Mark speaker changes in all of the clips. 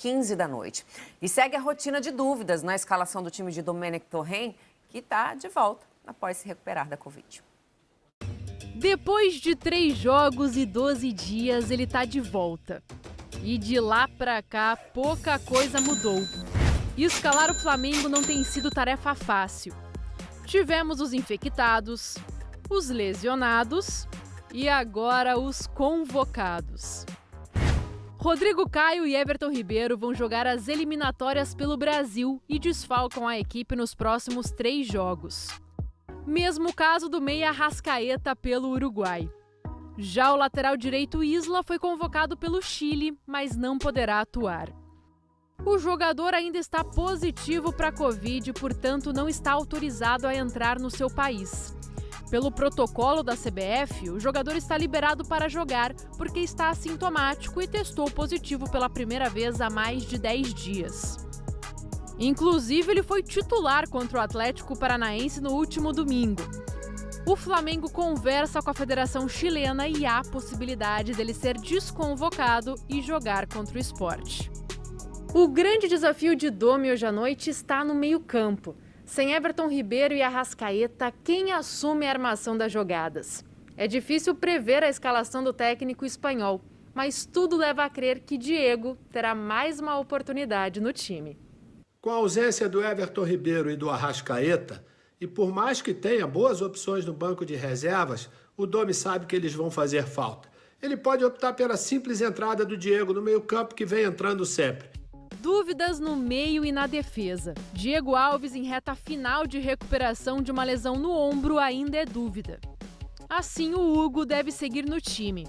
Speaker 1: 15 da noite. E segue a rotina de dúvidas na escalação do time de Domenech Torrent, que está de volta após se recuperar da Covid.
Speaker 2: Depois de 3 jogos e 12 dias, ele está de volta. E de lá pra cá, pouca coisa mudou. Escalar o Flamengo não tem sido tarefa fácil. Tivemos os infectados, os lesionados e agora os convocados. Rodrigo Caio e Everton Ribeiro vão jogar as eliminatórias pelo Brasil e desfalcam a equipe nos próximos 3 jogos. Mesmo caso do meia Arrascaeta pelo Uruguai. Já o lateral direito Isla foi convocado pelo Chile, mas não poderá atuar. O jogador ainda está positivo para a Covid, portanto não está autorizado a entrar no seu país. Pelo protocolo da CBF, o jogador está liberado para jogar porque está assintomático e testou positivo pela primeira vez há mais de 10 dias. Inclusive, ele foi titular contra o Atlético Paranaense no último domingo. O Flamengo conversa com a Federação Chilena e há possibilidade dele ser desconvocado e jogar contra o Sport. O grande desafio de Domi hoje à noite está no meio-campo. Sem Everton Ribeiro e Arrascaeta, quem assume a armação das jogadas? É difícil prever a escalação do técnico espanhol, mas tudo leva a crer que Diego terá mais uma oportunidade no time.
Speaker 3: Com a ausência do Everton Ribeiro e do Arrascaeta, e por mais que tenha boas opções no banco de reservas, o Domi sabe que eles vão fazer falta. Ele pode optar pela simples entrada do Diego no meio-campo, que vem entrando sempre.
Speaker 2: Dúvidas no meio e na defesa. Diego Alves, em reta final de recuperação de uma lesão no ombro, ainda é dúvida. Assim, o Hugo deve seguir no time.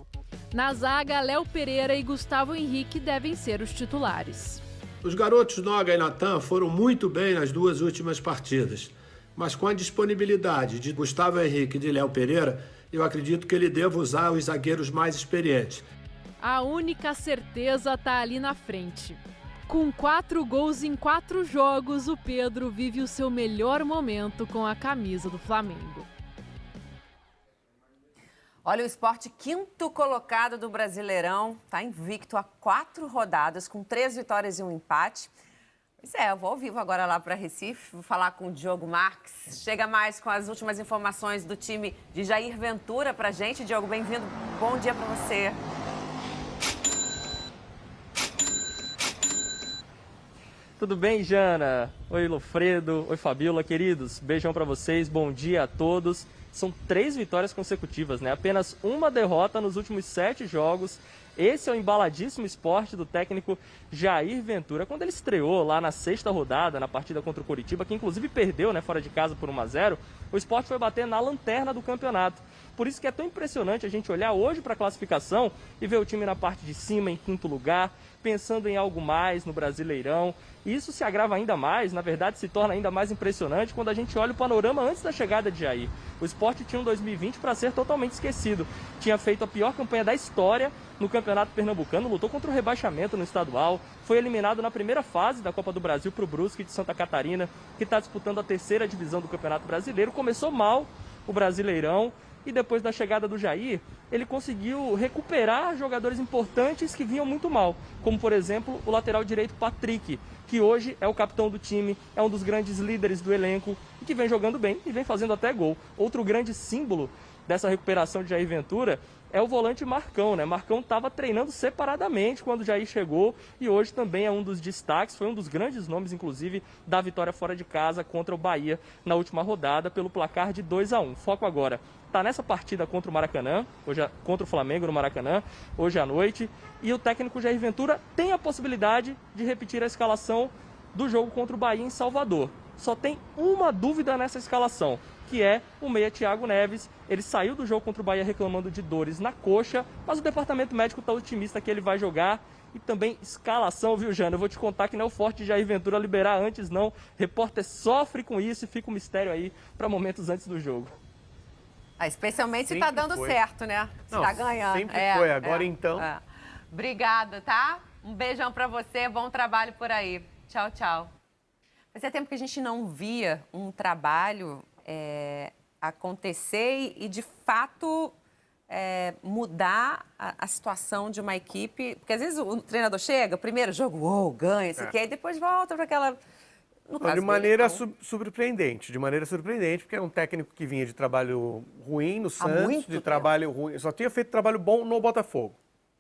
Speaker 2: Na zaga, Léo Pereira e Gustavo Henrique devem ser os titulares.
Speaker 3: Os garotos Noga e Natan foram muito bem nas 2 últimas partidas. Mas com a disponibilidade de Gustavo Henrique e de Léo Pereira, eu acredito que ele deva usar os zagueiros mais experientes.
Speaker 2: A única certeza está ali na frente. Com 4 gols em 4 jogos, o Pedro vive o seu melhor momento com a camisa do Flamengo.
Speaker 1: Olha, o Sport, 5º colocado do Brasileirão, está invicto há 4 rodadas, com 3 vitórias e 1 empate. Pois é, eu vou ao vivo agora lá para Recife, vou falar com o Diogo Marques. Chega mais com as últimas informações do time de Jair Ventura para a gente. Diogo, bem-vindo, bom dia para você.
Speaker 4: Tudo bem, Jana? Oi, Lofredo. Oi, Fabiola, queridos. Beijão para vocês, bom dia a todos. São 3 vitórias consecutivas, né? Apenas uma derrota nos últimos 7 jogos. Esse é o embaladíssimo Sport do técnico Jair Ventura. Quando ele estreou lá na 6ª rodada, na partida contra o Coritiba, que inclusive perdeu, né, fora de casa por 1-0, o Sport foi bater na lanterna do campeonato. Por isso que é tão impressionante a gente olhar hoje para a classificação e ver o time na parte de cima, em 5º lugar, pensando em algo mais no Brasileirão. E isso se agrava ainda mais, na verdade se torna ainda mais impressionante quando a gente olha o panorama antes da chegada de Jair. O Sport tinha um 2020 para ser totalmente esquecido. Tinha feito a pior campanha da história no Campeonato Pernambucano, lutou contra o rebaixamento no estadual, foi eliminado na primeira fase da Copa do Brasil para o Brusque de Santa Catarina, que está disputando a 3ª divisão do Campeonato Brasileiro. Começou mal o Brasileirão. E depois da chegada do Jair, ele conseguiu recuperar jogadores importantes que vinham muito mal, como por exemplo o lateral direito Patrick, que hoje é o capitão do time, é um dos grandes líderes do elenco e que vem jogando bem e vem fazendo até gol. Outro grande símbolo dessa recuperação de Jair Ventura é o volante Marcão, né? Marcão estava treinando separadamente quando o Jair chegou e hoje também é um dos destaques, foi um dos grandes nomes, inclusive, da vitória fora de casa contra o Bahia na última rodada pelo placar de 2-1. Foco agora está nessa partida contra o Maracanã, hoje, contra o Flamengo no Maracanã, hoje à noite, e o técnico Jair Ventura tem a possibilidade de repetir a escalação do jogo contra o Bahia em Salvador. Só tem uma dúvida nessa escalação, que é o meia Thiago Neves. Ele saiu do jogo contra o Bahia reclamando de dores na coxa, mas o departamento médico está otimista que ele vai jogar. E também escalação, viu, Jana? Eu vou te contar que não é o forte de Jair Ventura liberar antes, não. Repórter sofre com isso e fica um mistério aí para momentos antes do jogo.
Speaker 1: Especialmente se está dando certo, né? Se está ganhando.
Speaker 5: Sempre foi, agora então.
Speaker 1: Obrigada, tá? Um beijão para você, bom trabalho por aí. Tchau, tchau. Fazia tempo que a gente não via um trabalho acontecer e, de fato, mudar a situação de uma equipe? Porque às vezes o treinador chega, primeiro jogo, ganha, isso aqui, aí depois volta para aquela... No caso
Speaker 5: de
Speaker 1: dele,
Speaker 5: maneira
Speaker 1: não.
Speaker 5: surpreendente, porque é um técnico que vinha de trabalho ruim no Santos,
Speaker 1: muito
Speaker 5: de
Speaker 1: tempo.
Speaker 5: trabalho ruim, só tinha feito trabalho bom no Botafogo.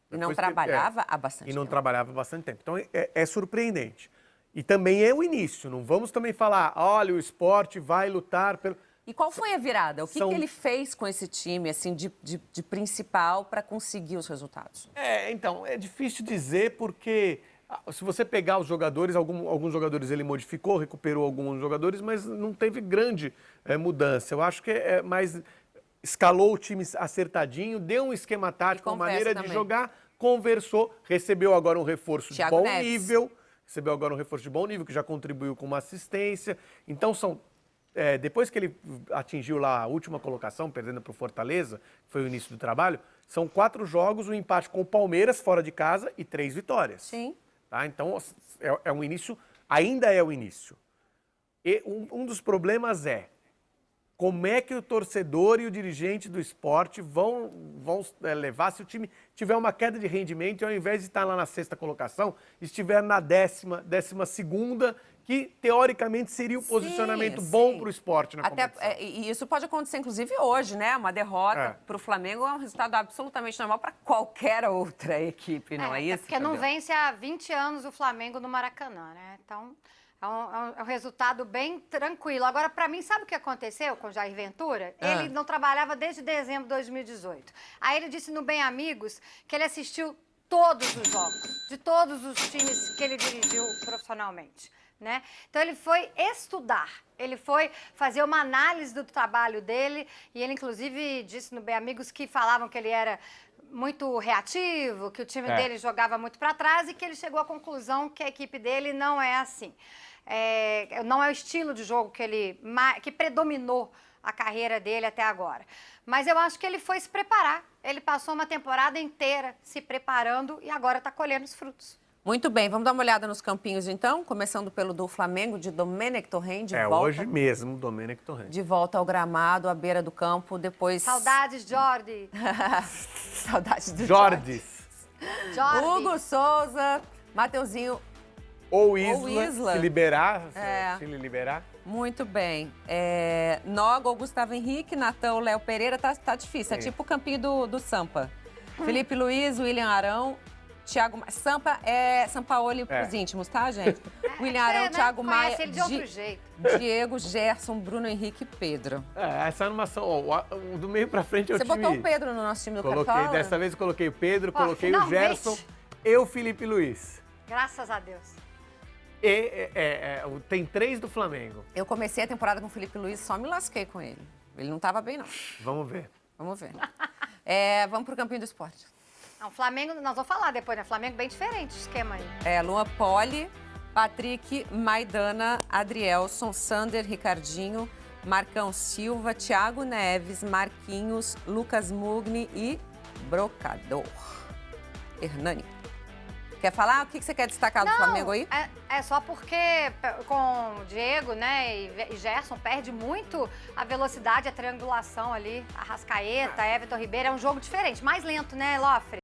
Speaker 1: E não
Speaker 5: Depois
Speaker 1: trabalhava há bastante
Speaker 5: E não
Speaker 1: tempo.
Speaker 5: trabalhava há bastante tempo. Então é surpreendente. E também é o início, não vamos também falar, olha, o Sport vai lutar pelo...
Speaker 1: E qual foi a virada? O que,
Speaker 5: São-
Speaker 1: que ele fez com esse time, assim, de principal para conseguir os resultados?
Speaker 5: Então, é difícil dizer porque se você pegar os jogadores, alguns jogadores ele modificou, recuperou alguns jogadores, mas não teve grande mudança. Eu acho que é mais escalou o time acertadinho, deu um esquema tático, uma
Speaker 1: conversa
Speaker 5: maneira de
Speaker 1: também.
Speaker 5: jogar, conversou, recebeu agora um reforço
Speaker 1: Thiago
Speaker 5: de bom
Speaker 1: Neves.
Speaker 5: nível, que já contribuiu com uma assistência. Então, depois que ele atingiu lá a última colocação, perdendo para o Fortaleza, que foi o início do trabalho, são 4 jogos, um empate com o Palmeiras fora de casa e 3 vitórias.
Speaker 1: Sim.
Speaker 5: Tá? Então, é um início, ainda é o início. E um dos problemas é como é que o torcedor e o dirigente do esporte vão levar se o time tiver uma queda de rendimento e ao invés de estar lá na 6ª colocação, estiver na 12ª, que teoricamente seria um posicionamento bom para o esporte na competição.
Speaker 1: E isso pode acontecer, inclusive, hoje, né? Uma derrota para o Flamengo é um resultado absolutamente normal para qualquer outra equipe, não é
Speaker 6: até
Speaker 1: isso?
Speaker 6: porque não
Speaker 1: Fabiola?
Speaker 6: vence há 20 anos o Flamengo no Maracanã, né? Então, é um resultado bem tranquilo. Agora, para mim, sabe o que aconteceu com o Jair Ventura? Ele não trabalhava desde dezembro de 2018. Aí ele disse no Bem Amigos que ele assistiu todos os jogos, de todos os times que ele dirigiu profissionalmente. Né? Então ele foi estudar, ele foi fazer uma análise do trabalho dele e ele inclusive disse no Bem Amigos que falavam que ele era muito reativo, que o time dele jogava muito para trás e que ele chegou à conclusão que a equipe dele não é assim. Não é o estilo de jogo que predominou a carreira dele até agora. Mas eu acho que ele foi se preparar, ele passou uma temporada inteira se preparando e agora está colhendo os frutos.
Speaker 1: Muito bem, vamos dar uma olhada nos campinhos, então, começando pelo do Flamengo, de Domenech Torrent, de volta.
Speaker 5: Hoje mesmo, Domenech Torrent.
Speaker 1: De volta ao gramado, à beira do campo, depois...
Speaker 6: Saudades, Jordi.
Speaker 1: Saudades do
Speaker 5: Jordis.
Speaker 6: Jordi.
Speaker 1: Hugo Souza, Mateuzinho,
Speaker 5: Ou
Speaker 1: Isla.
Speaker 5: se liberar,
Speaker 1: É.
Speaker 5: se ele liberar.
Speaker 1: muito bem. Noga ou Gustavo Henrique, Natão, Léo Pereira, tá difícil, é tipo o campinho do Sampa. Felipe Luiz, William Arão, Thiago... Sampa é Sampaoli pros íntimos, tá, gente? William Arão, Thiago Maia,
Speaker 6: Conhece ele de outro jeito.
Speaker 1: Diego, Gerson, Bruno Henrique e Pedro.
Speaker 5: Essa animação, o do meio pra frente é o
Speaker 1: Você
Speaker 5: time...
Speaker 1: botou o Pedro no nosso time do
Speaker 5: Coloquei,
Speaker 1: Cartola?
Speaker 5: dessa vez eu coloquei o Pedro,
Speaker 6: Ó,
Speaker 5: coloquei
Speaker 6: finalmente.
Speaker 5: o Gerson e o Felipe Luiz.
Speaker 6: Graças a Deus.
Speaker 5: Tem 3 do Flamengo.
Speaker 1: Eu comecei a temporada com o Felipe Luiz, só me lasquei com ele. Ele não tava bem, não.
Speaker 5: Vamos ver.
Speaker 1: Vamos ver. Vamos pro campinho do esporte.
Speaker 6: Não, Flamengo, nós vamos falar depois, né? Flamengo bem diferente o esquema aí.
Speaker 1: Luan Poli, Patrick, Maidana, Adrielson, Sander, Ricardinho, Marcão Silva, Thiago Neves, Marquinhos, Lucas Mugni e Brocador. Hernani. Quer falar? O que você quer destacar do Flamengo aí?
Speaker 6: É só porque com o Diego, né, e Gerson perde muito a velocidade, a triangulação ali, Arrascaeta, Everton Ribeiro, é um jogo diferente, mais lento, né, Lofre?